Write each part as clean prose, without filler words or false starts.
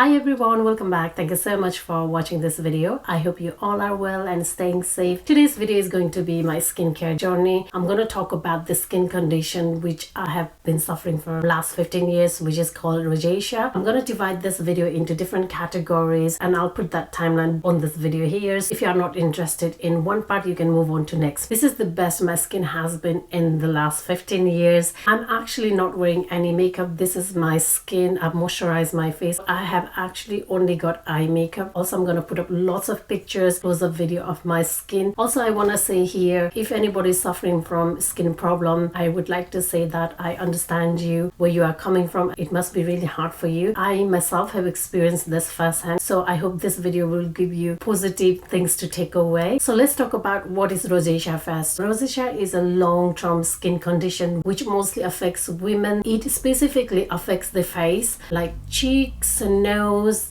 Hi everyone, welcome back. Thank you so much for watching this video. I hope you all are well and staying safe. Today's video is going to be my skincare journey. I'm going to talk about the skin condition which I have been suffering for the last 15 years, which is called rosacea. I'm going to divide this video into different categories and I'll put that timeline on this video here. So if you are not interested in one part, you can move on to next. This is the best my skin has been in the last 15 years. I'm actually not wearing any makeup. This is my skin. I've moisturized my face. I have actually only got eye makeup. Also, I'm going to put up lots of pictures, close-up video of my skin. Also, I want to say here, if anybody is suffering from skin problem, I would like to say that I understand you, where you are coming from. It must be really hard for you. I myself have experienced this firsthand, so I hope this video will give you positive things to take away. So let's talk about what is rosacea first. Rosacea is a long-term skin condition which mostly affects women. It specifically affects the face, like cheeks, nose,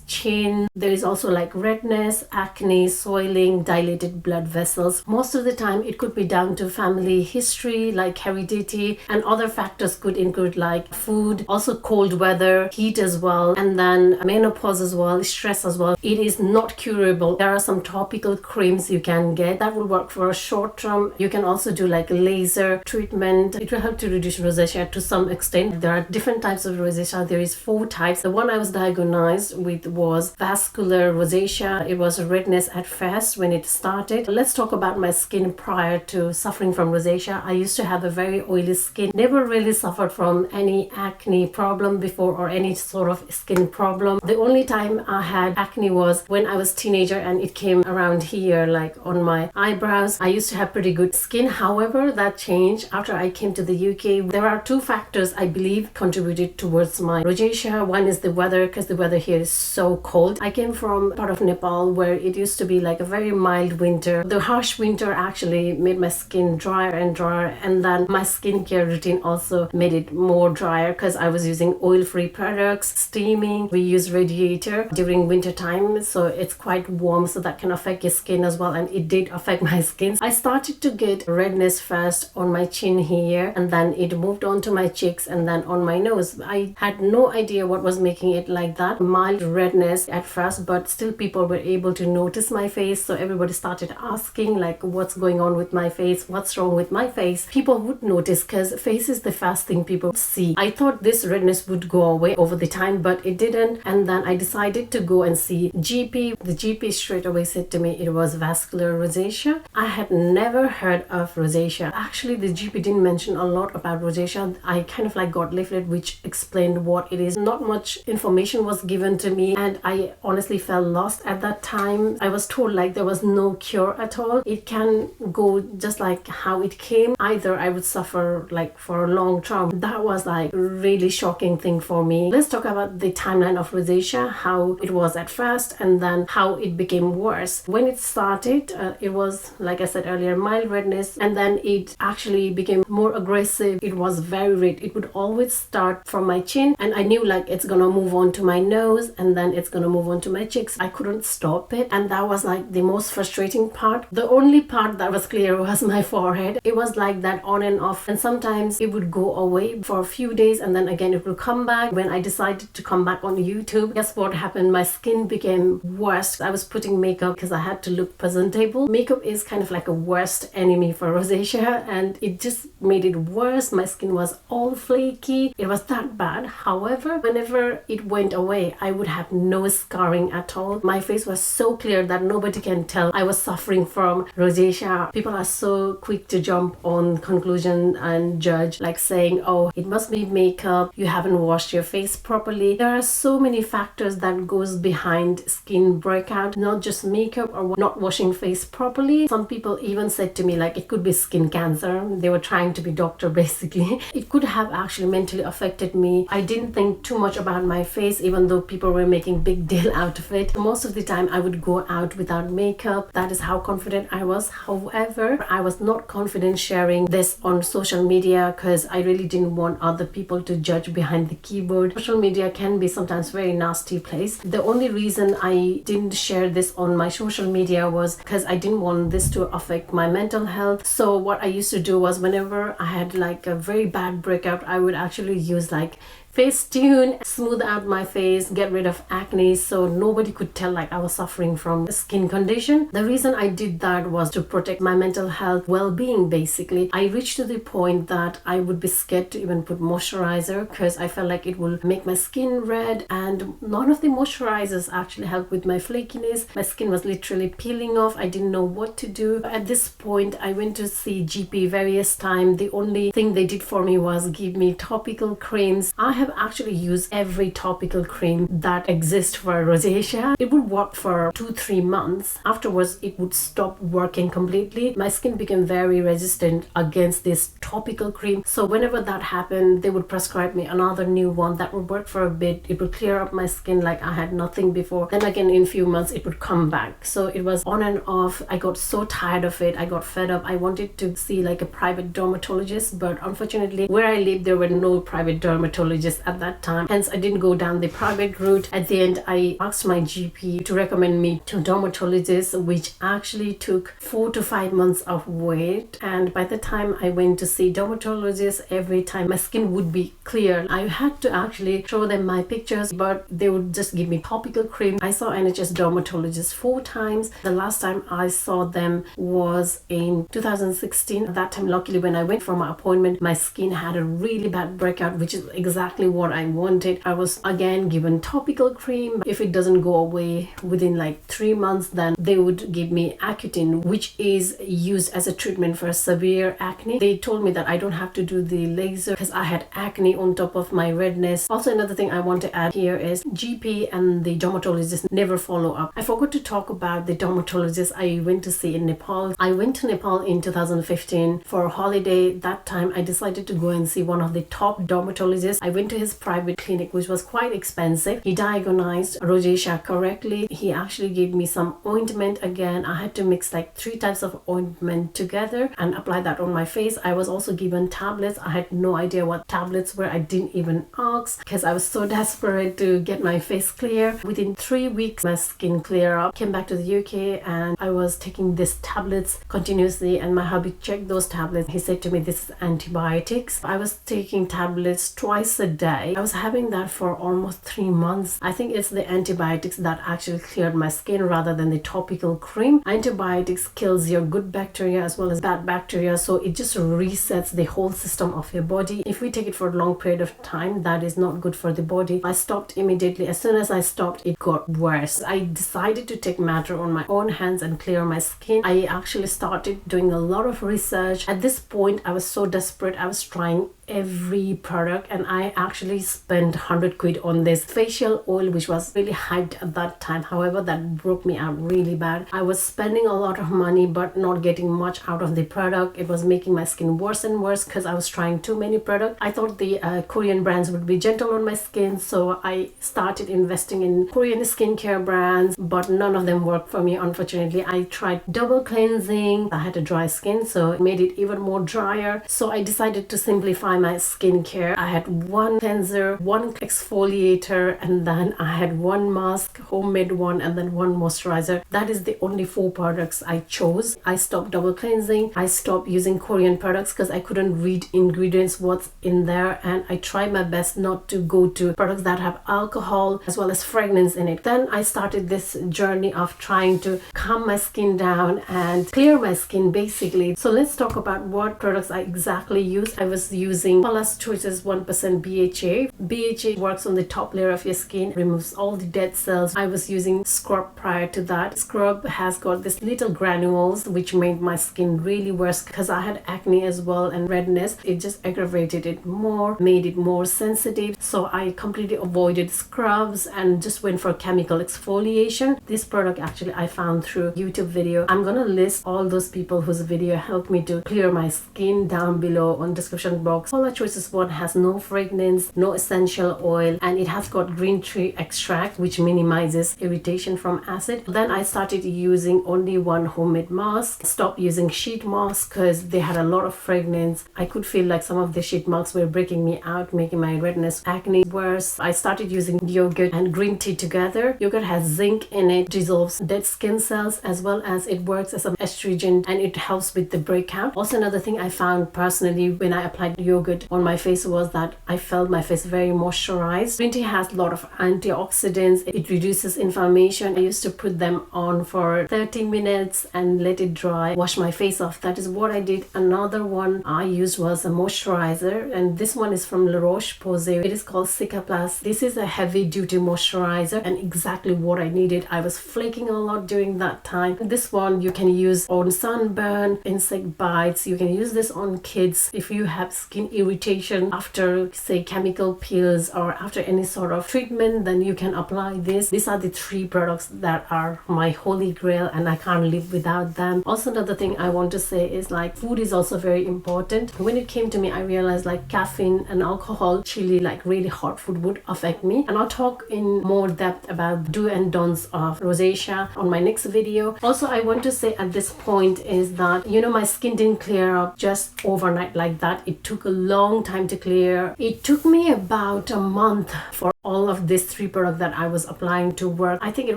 chin. There is also like redness, acne, soiling, dilated blood vessels. Most of the time it could be down to family history, like heredity, and other factors could include like food, also cold weather, heat as well, and then menopause as well, stress as well. It is not curable. There are some topical creams you can get that will work for a short term. You can also do like laser treatment. It will help to reduce rosacea to some extent. There are different types of rosacea. There is 4 types. The one I was diagnosed with was vascular rosacea. It was redness at first when it started. Let's talk about my skin prior to suffering from rosacea. I used to have a very oily skin. Never really suffered from any acne problem before or any sort of skin problem. The only time I had acne was when I was teenager and it came around here, like on my eyebrows. I used to have pretty good skin. However, that changed after I came to the UK. There are 2 factors I believe contributed towards my rosacea. One is the weather, because the weather here is so cold. I came from part of Nepal where it used to be like a very mild winter. The harsh winter actually made my skin drier and drier, and then my skincare routine also made it more drier because I was using oil-free products, steaming. We use radiator during winter time, so it's quite warm, so that can affect your skin as well, and it did affect my skin. I started to get redness first on my chin here, and then it moved on to my cheeks and then on my nose. I had no idea what was making it like that. Mild redness at first, but still people were able to notice my face, so everybody started asking like what's going on with my face, what's wrong with my face. People would notice because face is the first thing people see. I thought this redness would go away over the time, but it didn't, and then I decided to go and see GP. The GP straight away said to me it was vascular rosacea. I had never heard of rosacea. Actually, the GP didn't mention a lot about rosacea. I kind of like got leaflet which explained what it is. Not much information was given to me, and I honestly felt lost at that time. I was told like there was no cure at all. It can go just like how it came. Either I would suffer like for a long term. That was like really shocking thing for me. Let's talk about the timeline of rosacea, how it was at first and then how it became worse. When it started, it was, like I said earlier, mild redness, and then it actually became more aggressive. It was very red. It would always start from my chin, and I knew like it's gonna move on to my nose and then it's gonna move on to my cheeks. I couldn't stop it, and that was like the most frustrating part. The only part that was clear was my forehead. It was like that on and off, and sometimes it would go away for a few days and then again it would come back. When I decided to come back on YouTube, guess what happened? My skin became worse. I was putting makeup because I had to look presentable. Makeup is kind of like a worst enemy for rosacea, and it just made it worse. My skin was all flaky. It was that bad. However, whenever it went away, I would have no scarring at all. My face was so clear that nobody can tell I was suffering from rosacea. People are so quick to jump on conclusion and judge, like saying, oh, it must be makeup, you haven't washed your face properly. There are so many factors that goes behind skin breakout, not just makeup or not washing face properly. Some people even said to me like it could be skin cancer. They were trying to be doctor basically. It could have actually mentally affected me. I didn't think too much about my face, even though people were making big deal out of it. Most of the time I would go out without makeup. That is how confident I was. However, I was not confident sharing this on social media because I really didn't want other people to judge behind the keyboard. Social media can be sometimes very nasty place. The only reason I didn't share this on my social media was because I didn't want this to affect my mental health. So what I used to do was whenever I had like a very bad breakout, I would actually use like Facetune, smooth out my face, get rid of acne, so nobody could tell like I was suffering from a skin condition. The reason I did that was to protect my mental health, well-being basically. I reached to the point that I would be scared to even put moisturizer because I felt like it will make my skin red, and none of the moisturizers actually helped with my flakiness. My skin was literally peeling off. I didn't know what to do. At this point, I went to see GP various times. The only thing they did for me was give me topical creams. I have actually used every topical cream that exists for rosacea. It would work for 2-3 months. Afterwards, it would stop working completely. My skin became very resistant against this topical cream. So whenever that happened, they would prescribe me another new one that would work for a bit. It would clear up my skin like I had nothing before. Then again, in a few months, it would come back. So it was on and off. I got so tired of it. I got fed up. I wanted to see like a private dermatologist, but unfortunately, where I lived, there were no private dermatologists at that time. Hence, I didn't go down the private route. At the end, I asked my GP to recommend me to dermatologists, which actually took 4 to 5 months of wait. And by the time I went to see dermatologists, every time my skin would be clear. I had to actually show them my pictures, but they would just give me topical cream. I saw NHS dermatologists 4 times. The last time I saw them was in 2016. At that time, luckily, when I went for my appointment, my skin had a really bad breakout, which is exactly what I wanted. I was again given topical cream. If it doesn't go away within like 3 months, then they would give me Accutane, which is used as a treatment for severe acne. They told me that I don't have to do the laser because I had acne on top of my redness. Also, another thing I want to add here is GP and the dermatologist never follow up. I forgot to talk about the dermatologist I went to see in Nepal. I went to Nepal in 2015 for a holiday. That time I decided to go and see one of the top dermatologists. I went to his private clinic, which was quite expensive. He diagnosed rosacea correctly. He actually gave me some ointment. Again, I had to mix like 3 types of ointment together and apply that on my face. I was also given tablets. I had no idea what tablets were. I didn't even ask because I was so desperate to get my face clear. Within 3 weeks, my skin cleared up. Came back to the UK and I was taking these tablets continuously, and my hubby checked those tablets. He said to me, this is antibiotics. I was taking tablets twice a day. I was having that for almost 3 months. I think it's the antibiotics that actually cleared my skin rather than the topical cream. Antibiotics kills your good bacteria as well as bad bacteria, so it just resets the whole system of your body. If we take it for a long period of time, that is not good for the body. I stopped immediately. As soon as I stopped, it got worse. I decided to take matter on my own hands and clear my skin. I actually started doing a lot of research. At this point, I was so desperate. I was trying every product, and I actually spent 100 quid on this facial oil, which was really hyped at that time. However, that broke me out really bad. I was spending a lot of money but not getting much out of the product. It was making my skin worse and worse because I was trying too many products. I thought the Korean brands would be gentle on my skin, so I started investing in Korean skincare brands, but none of them worked for me, unfortunately. I tried double cleansing. I had a dry skin, so it made it even more drier. So I decided to simplify my skincare. I had 1 cleanser, 1 exfoliator, and then I had 1 mask, homemade one, and then 1 moisturizer. That is the only 4 products I chose. I stopped double cleansing. I stopped using Korean products because I couldn't read ingredients, what's in there, and I tried my best not to go to products that have alcohol as well as fragrance in it. Then I started this journey of trying to calm my skin down and clear my skin basically. So let's talk about what products I exactly used. I was using Paula's Choices 1% BHA. BHA works on the top layer of your skin, removes all the dead cells. I was using scrub prior to that. Scrub has got this little granules which made my skin really worse because I had acne as well and redness. It just aggravated it more, made it more sensitive. So I completely avoided scrubs and just went for chemical exfoliation. This product actually I found through YouTube video. I'm gonna list all those people whose video helped me to clear my skin down below on description box. Paula Choices 1 has no fragrance, no essential oil, and it has got green tea extract which minimizes irritation from acid. Then I started using only 1 homemade mask. Stopped using sheet masks because they had a lot of fragrance. I could feel like some of the sheet masks were breaking me out, making my redness, acne worse. I started using yogurt and green tea together. Yogurt has zinc in it, dissolves dead skin cells, as well as it works as an estrogen and it helps with the breakout. Also, another thing I found personally when I applied yogurt yogurt on my face was that I felt my face very moisturized. Green tea has a lot of antioxidants. It reduces inflammation. I used to put them on for 30 minutes and let it dry, wash my face off. That is what I did. Another one I used was a moisturizer, and this one is from La Roche-Posay. It is called Cica Plus. This is a heavy duty moisturizer and exactly what I needed. I was flaking a lot during that time. This one you can use on sunburn, insect bites. You can use this on kids if you have skin irritation after, say, chemical peels or after any sort of treatment, then you can apply this. These are the 3 products that are my holy grail and I can't live without them. Also, another thing I want to say is like food is also very important. When it came to me, I realized like caffeine and alcohol, chili, like really hot food would affect me, and I'll talk in more depth about do and don'ts of rosacea on my next video. Also, I want to say at this point is that, you know, my skin didn't clear up just overnight like that. It took a long time to clear. It took me about a month for all of these 3 products that I was applying to work. I think it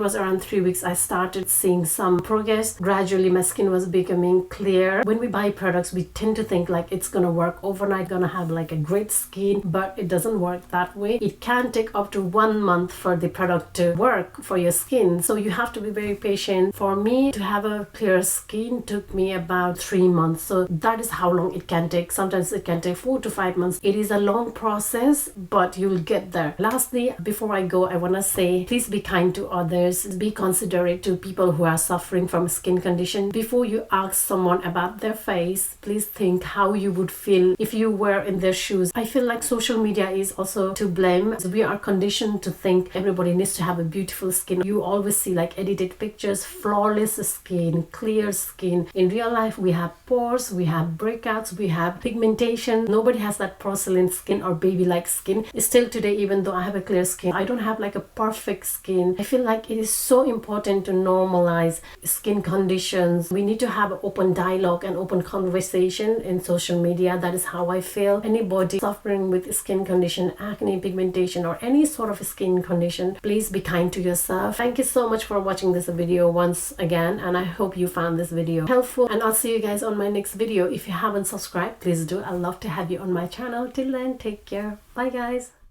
was around 3 weeks I started seeing some progress. Gradually my skin was becoming clear. When we buy products, we tend to think like it's gonna work overnight, gonna have like a great skin, but it doesn't work that way. It can take up to 1 month for the product to work for your skin, so you have to be very patient. For me to have a clear skin took me about 3 months, so that is how long it can take. Sometimes it can take 4 to 5 months. It is a long process, but you will get there. Lastly, before I go, I want to say please be kind to others, be considerate to people who are suffering from skin condition. Before you ask someone about their face, please think how you would feel if you were in their shoes. I feel like social media is also to blame. We are conditioned to think everybody needs to have a beautiful skin. You always see like edited pictures, flawless skin, clear skin. In real life, we have pores, we have breakouts, we have pigmentation. Nobody has that porcelain skin or baby-like skin. Still today, even though I have a clear skin, I don't have like a perfect skin. I feel like it is so important to normalize skin conditions. We need to have open dialogue and open conversation in social media. That is how I feel. Anybody suffering with skin condition, acne, pigmentation, or any sort of skin condition, please be kind to yourself. Thank you so much for watching this video once again, and I hope you found this video helpful, and I'll see you guys on my next video. If you haven't subscribed, please do. I'd love to have you on my channel. Till then, take care. Bye guys.